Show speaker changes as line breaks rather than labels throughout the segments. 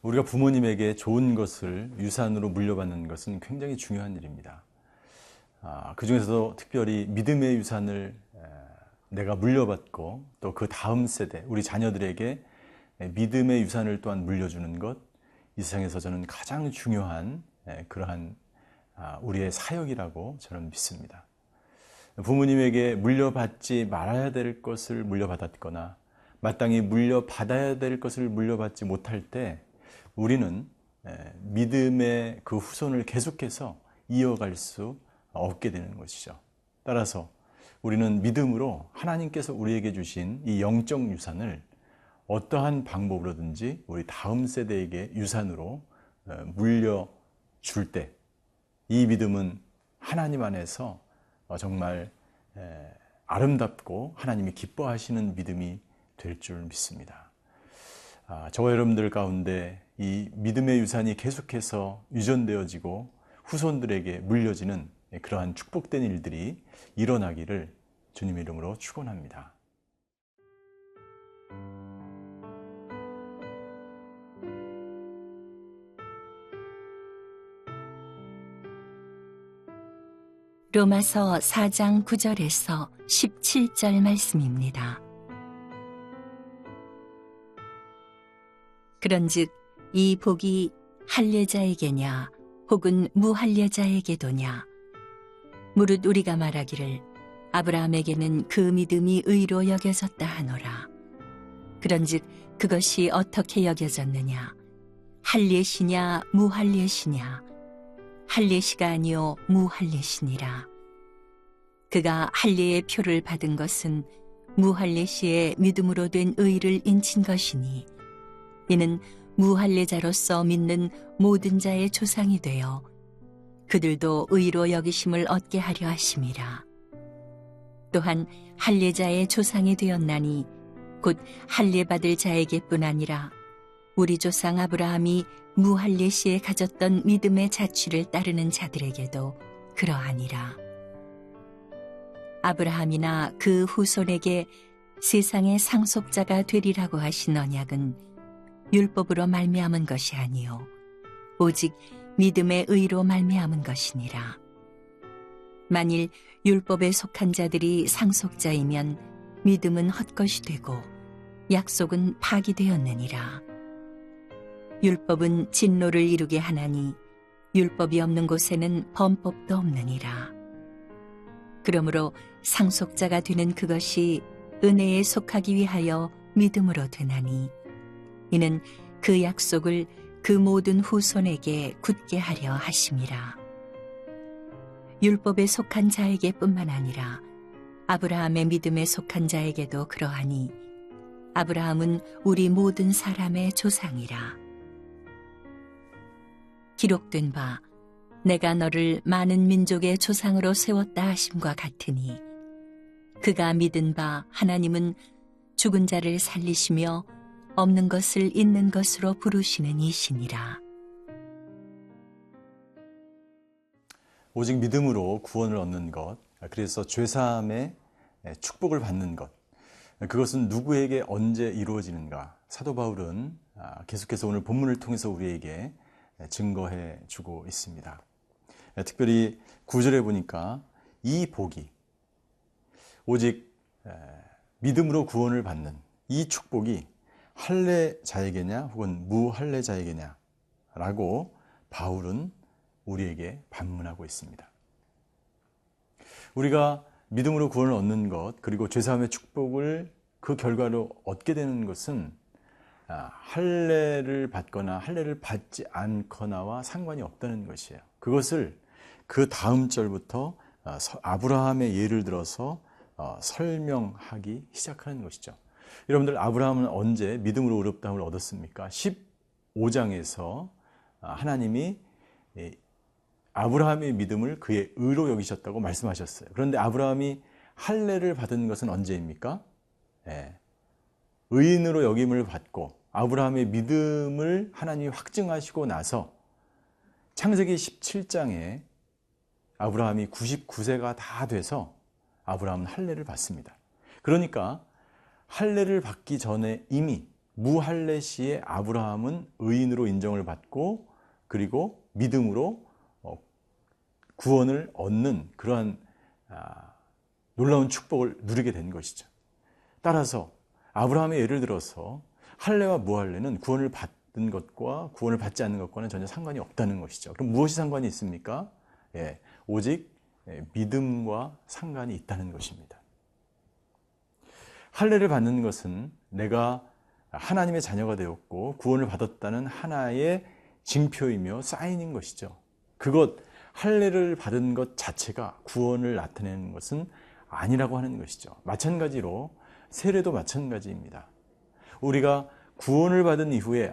우리가 부모님에게 좋은 것을 유산으로 물려받는 것은 굉장히 중요한 일입니다. 그 중에서도 특별히 믿음의 유산을 내가 물려받고 또 그 다음 세대, 우리 자녀들에게 믿음의 유산을 또한 물려주는 것, 이 세상에서 저는 가장 중요한 그러한 우리의 사역이라고 저는 믿습니다. 부모님에게 물려받지 말아야 될 것을 물려받았거나 마땅히 물려받아야 될 것을 물려받지 못할 때 우리는 믿음의 그 후손을 계속해서 이어갈 수 없게 되는 것이죠. 따라서 우리는 믿음으로 하나님께서 우리에게 주신 이 영적 유산을 어떠한 방법으로든지 우리 다음 세대에게 유산으로 물려줄 때 이 믿음은 하나님 안에서 정말 아름답고 하나님이 기뻐하시는 믿음이 될 줄 믿습니다. 저와 여러분들 가운데 이 믿음의 유산이 계속해서 유전되어지고 후손들에게 물려지는 그러한 축복된 일들이 일어나기를 주님의 이름으로 축원합니다.
로마서 4장 9절에서 17절 말씀입니다. 그런즉 이 복이 할례자에게냐 혹은 무할례자에게도냐 무릇 우리가 말하기를 아브라함에게는 그 믿음이 의로 여겨졌다 하노라. 그런즉 그것이 어떻게 여겨졌느냐 할례시냐 무할례시냐 할례시가 아니요 무할례시니라. 그가 할례의 표를 받은 것은 무할례시의 믿음으로 된 의를 인친 것이니 이는 무할례자로서 믿는 모든 자의 조상이 되어 그들도 의로 여기심을 얻게 하려 하심이라. 또한 할례자의 조상이 되었나니 곧 할례 받을 자에게뿐 아니라 우리 조상 아브라함이 무할례시에 가졌던 믿음의 자취를 따르는 자들에게도 그러하니라. 아브라함이나 그 후손에게 세상의 상속자가 되리라고 하신 언약은 율법으로 말미암은 것이 아니요 오직 믿음의 의로 말미암은 것이니라. 만일 율법에 속한 자들이 상속자이면 믿음은 헛것이 되고 약속은 파기되었느니라. 율법은 진노를 이루게 하나니 율법이 없는 곳에는 범법도 없느니라. 그러므로 상속자가 되는 그것이 은혜에 속하기 위하여 믿음으로 되나니 이는 그 약속을 그 모든 후손에게 굳게 하려 하심이라. 율법에 속한 자에게 뿐만 아니라 아브라함의 믿음에 속한 자에게도 그러하니 아브라함은 우리 모든 사람의 조상이라. 기록된 바 내가 너를 많은 민족의 조상으로 세웠다 하심과 같으니 그가 믿은 바 하나님은 죽은 자를 살리시며 없는 것을 있는 것으로 부르시는 이시니라.
오직 믿음으로 구원을 얻는 것, 그래서 죄사함의 축복을 받는 것, 그것은 누구에게 언제 이루어지는가? 사도 바울은 계속해서 오늘 본문을 통해서 우리에게 증거해 주고 있습니다. 특별히 9절에 보니까 이 복이 오직 믿음으로 구원을 받는 이 축복이 할례자에게냐 혹은 무할례자에게냐 라고 바울은 우리에게 반문하고 있습니다. 우리가 믿음으로 구원을 얻는 것 그리고 죄사함의 축복을 그 결과로 얻게 되는 것은 할례를 받거나 할례를 받지 않거나와 상관이 없다는 것이에요. 그것을 그 다음 절부터 아브라함의 예를 들어서 설명하기 시작하는 것이죠. 여러분들 아브라함은 언제 믿음으로 의롭다함을 얻었습니까? 15장에서 하나님이 아브라함의 믿음을 그의 의로 여기셨다고 말씀하셨어요. 그런데 아브라함이 할례를 받은 것은 언제입니까? 의인으로 여김을 받고 아브라함의 믿음을 하나님이 확증하시고 나서 창세기 17장에 아브라함이 99세가 다 돼서 아브라함은 할례를 받습니다. 그러니까 할례를 받기 전에 이미 무할례 시에 아브라함은 의인으로 인정을 받고 그리고 믿음으로 구원을 얻는 그러한 놀라운 축복을 누리게 된 것이죠. 따라서 아브라함의 예를 들어서 할례와 무할례는 구원을 받는 것과 구원을 받지 않는 것과는 전혀 상관이 없다는 것이죠. 그럼 무엇이 상관이 있습니까? 오직 믿음과 상관이 있다는 것입니다. 할례를 받는 것은 내가 하나님의 자녀가 되었고 구원을 받았다는 하나의 징표이며 사인인 것이죠. 그것 할례를 받은 것 자체가 구원을 나타내는 것은 아니라고 하는 것이죠. 마찬가지로 세례도 마찬가지입니다. 우리가 구원을 받은 이후에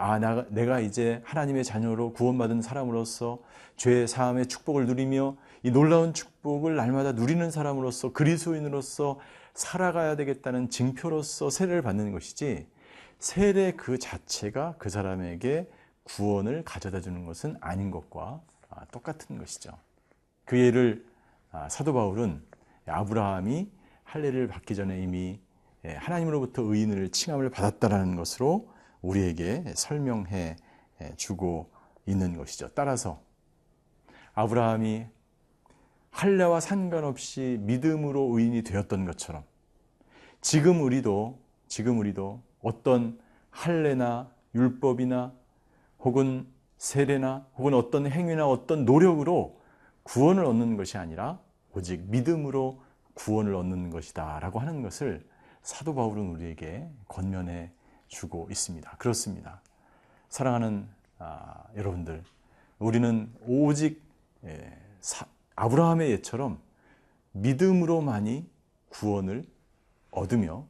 내가 이제 하나님의 자녀로 구원받은 사람으로서 죄 사함의 축복을 누리며 이 놀라운 축복을 날마다 누리는 사람으로서 그리스도인으로서 살아가야 되겠다는 징표로서 세례를 받는 것이지, 세례 그 자체가 그 사람에게 구원을 가져다 주는 것은 아닌 것과 똑같은 것이죠. 그 예를 사도 바울은 아브라함이 할례를 받기 전에 이미 하나님으로부터 의인을 칭함을 받았다라는 것으로 우리에게 설명해 주고 있는 것이죠. 따라서 아브라함이 할례와 상관없이 믿음으로 의인이 되었던 것처럼 지금 우리도 어떤 할례나 율법이나 혹은 세례나 혹은 어떤 행위나 어떤 노력으로 구원을 얻는 것이 아니라 오직 믿음으로 구원을 얻는 것이다 라고 하는 것을 사도 바울은 우리에게 권면해 주고 있습니다. 그렇습니다. 사랑하는 여러분들, 우리는 오직 아브라함의 예처럼 믿음으로만이 구원을 얻으며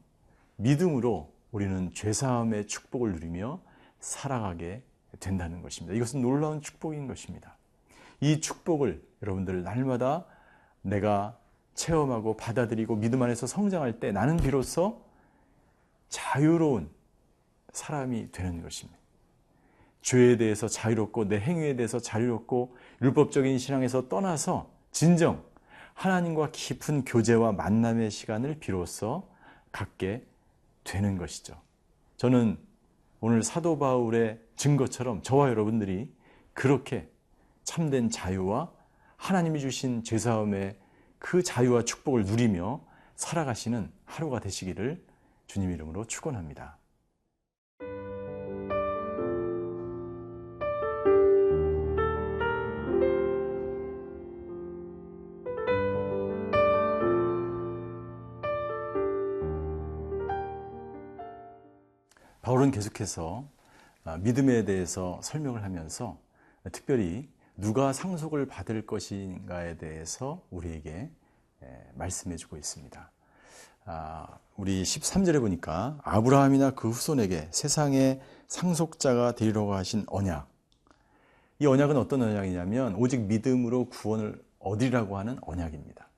믿음으로 우리는 죄사함의 축복을 누리며 살아가게 된다는 것입니다. 이것은 놀라운 축복인 것입니다. 이 축복을 여러분들 날마다 내가 체험하고 받아들이고 믿음 안에서 성장할 때 나는 비로소 자유로운 사람이 되는 것입니다. 죄에 대해서 자유롭고 내 행위에 대해서 자유롭고 율법적인 신앙에서 떠나서 진정 하나님과 깊은 교제와 만남의 시간을 비로소 갖게 되는 것이죠. 저는 오늘 사도 바울의 증거처럼 저와 여러분들이 그렇게 참된 자유와 하나님이 주신 죄사함의 그 자유와 축복을 누리며 살아가시는 하루가 되시기를 주님 이름으로 축원합니다. 바울은 계속해서 믿음에 대해서 설명을 하면서 특별히 누가 상속을 받을 것인가에 대해서 우리에게 말씀해 주고 있습니다. 우리 13절에 보니까 아브라함이나 그 후손에게 세상의 상속자가 되리라고 하신 언약. 이 언약은 어떤 언약이냐면 오직 믿음으로 구원을 얻으리라고 하는 언약입니다.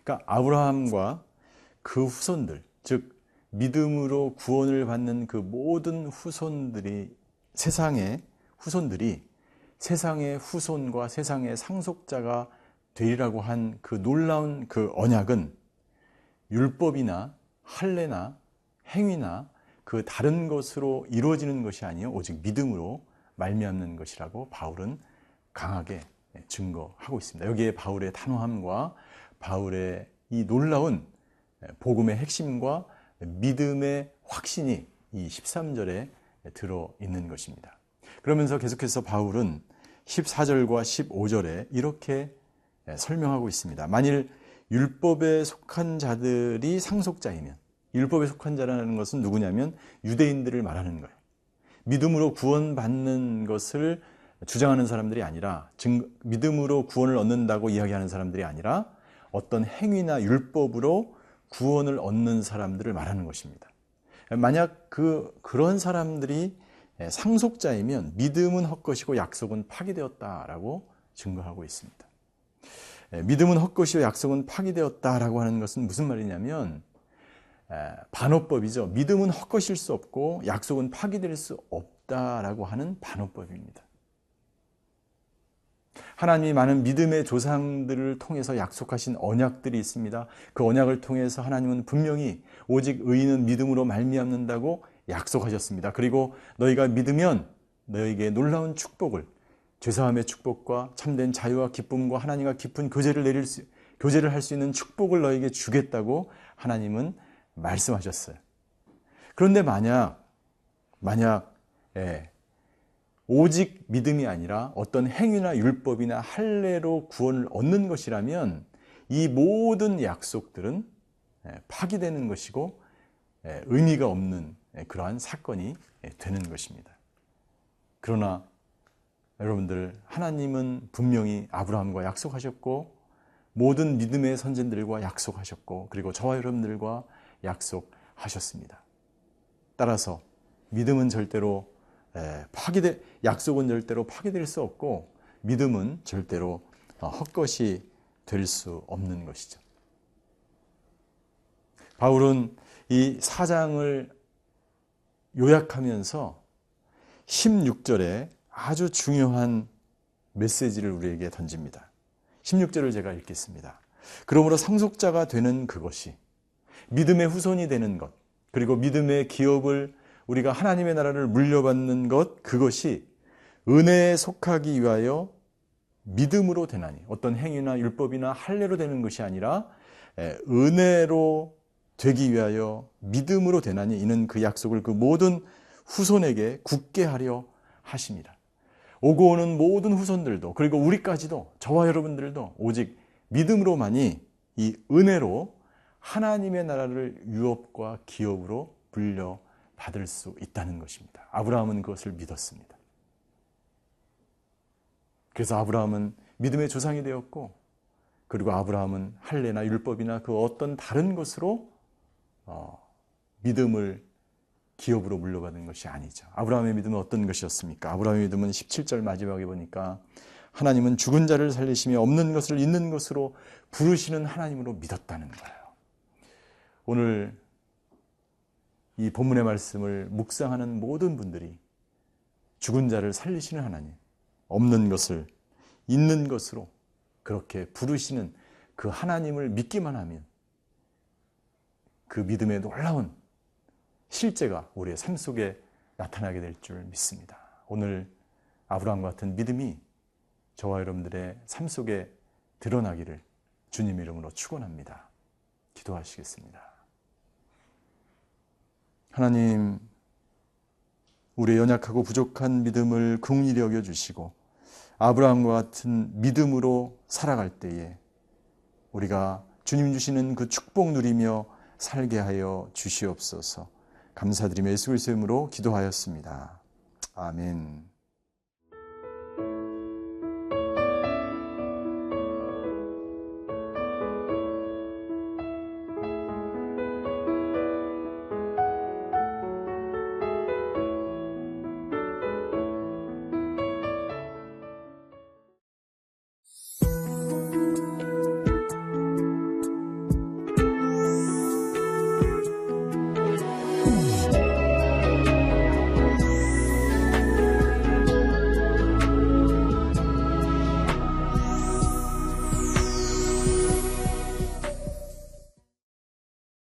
그러니까 아브라함과 그 후손들, 즉 믿음으로 구원을 받는 그 모든 후손들이 세상의 후손과 세상의 상속자가 되리라고 한 그 놀라운 그 언약은 율법이나 할례나 행위나 그 다른 것으로 이루어지는 것이 아니요 오직 믿음으로 말미암는 것이라고 바울은 강하게 증거하고 있습니다. 여기에 바울의 단호함과 바울의 이 놀라운 복음의 핵심과 믿음의 확신이 이 13절에 들어있는 것입니다. 그러면서 계속해서 바울은 14절과 15절에 이렇게 설명하고 있습니다. 만일 율법에 속한 자들이 상속자이면, 율법에 속한 자라는 것은 누구냐면 유대인들을 말하는 거예요. 믿음으로 구원받는 것을 주장하는 사람들이 아니라, 믿음으로 구원을 얻는다고 이야기하는 사람들이 아니라 어떤 행위나 율법으로 구원을 얻는 사람들을 말하는 것입니다. 만약 그런 사람들이 상속자이면 믿음은 헛것이고 약속은 파기되었다라고 증거하고 있습니다. 믿음은 헛것이요 약속은 파기되었다라고 하는 것은 무슨 말이냐면 반어법이죠. 믿음은 헛것일 수 없고 약속은 파기될 수 없다라고 하는 반어법입니다. 하나님이 많은 믿음의 조상들을 통해서 약속하신 언약들이 있습니다. 그 언약을 통해서 하나님은 분명히 오직 의인은 믿음으로 말미암는다고 약속하셨습니다. 그리고 너희가 믿으면 너희에게 놀라운 축복을, 죄사함의 축복과 참된 자유와 기쁨과 하나님과 깊은 교제를 할 수 있는 축복을 너희에게 주겠다고 하나님은 말씀하셨어요. 그런데 만약 오직 믿음이 아니라 어떤 행위나 율법이나 할례로 구원을 얻는 것이라면 이 모든 약속들은 파기되는 것이고 의미가 없는 그러한 사건이 되는 것입니다. 그러나 여러분들, 하나님은 분명히 아브라함과 약속하셨고 모든 믿음의 선진들과 약속하셨고 그리고 저와 여러분들과 약속하셨습니다. 따라서 믿음은 절대로 약속은 절대로 파기될 수 없고 믿음은 절대로 헛것이 될 수 없는 것이죠. 바울은 이 4장을 요약하면서 16절에 아주 중요한 메시지를 우리에게 던집니다. 16절을 제가 읽겠습니다. 그러므로 상속자가 되는 그것이, 믿음의 후손이 되는 것, 그리고 믿음의 기업을 우리가 하나님의 나라를 물려받는 것, 그것이 은혜에 속하기 위하여 믿음으로 되나니, 어떤 행위나 율법이나 할례로 되는 것이 아니라 은혜로 되기 위하여 믿음으로 되나니, 이는 그 약속을 그 모든 후손에게 굳게 하려 하십니다. 오고 오는 모든 후손들도, 그리고 우리까지도, 저와 여러분들도 오직 믿음으로만이 이 은혜로 하나님의 나라를 유업과 기업으로 물려받을 수 있다는 것입니다. 아브라함은 그것을 믿었습니다. 그래서 아브라함은 믿음의 조상이 되었고, 그리고 아브라함은 할례나 율법이나 그 어떤 다른 것으로 믿음을 기업으로 물려받은 것이 아니죠. 아브라함의 믿음은 어떤 것이었습니까? 아브라함의 믿음은 17절 마지막에 보니까 하나님은 죽은 자를 살리시며 없는 것을 있는 것으로 부르시는 하나님으로 믿었다는 거예요. 오늘 이 본문의 말씀을 묵상하는 모든 분들이 죽은 자를 살리시는 하나님, 없는 것을 있는 것으로 그렇게 부르시는 그 하나님을 믿기만 하면 그 믿음의 놀라운 실제가 우리의 삶 속에 나타나게 될 줄 믿습니다. 오늘 아브라함과 같은 믿음이 저와 여러분들의 삶 속에 드러나기를 주님 이름으로 축원합니다. 기도하시겠습니다. 하나님, 우리의 연약하고 부족한 믿음을 긍휼히 여겨주시고 아브라함과 같은 믿음으로 살아갈 때에 우리가 주님 주시는 그 축복 누리며 살게 하여 주시옵소서. 감사드리며 예수 그리스도의 이름으로 기도하였습니다. 아멘.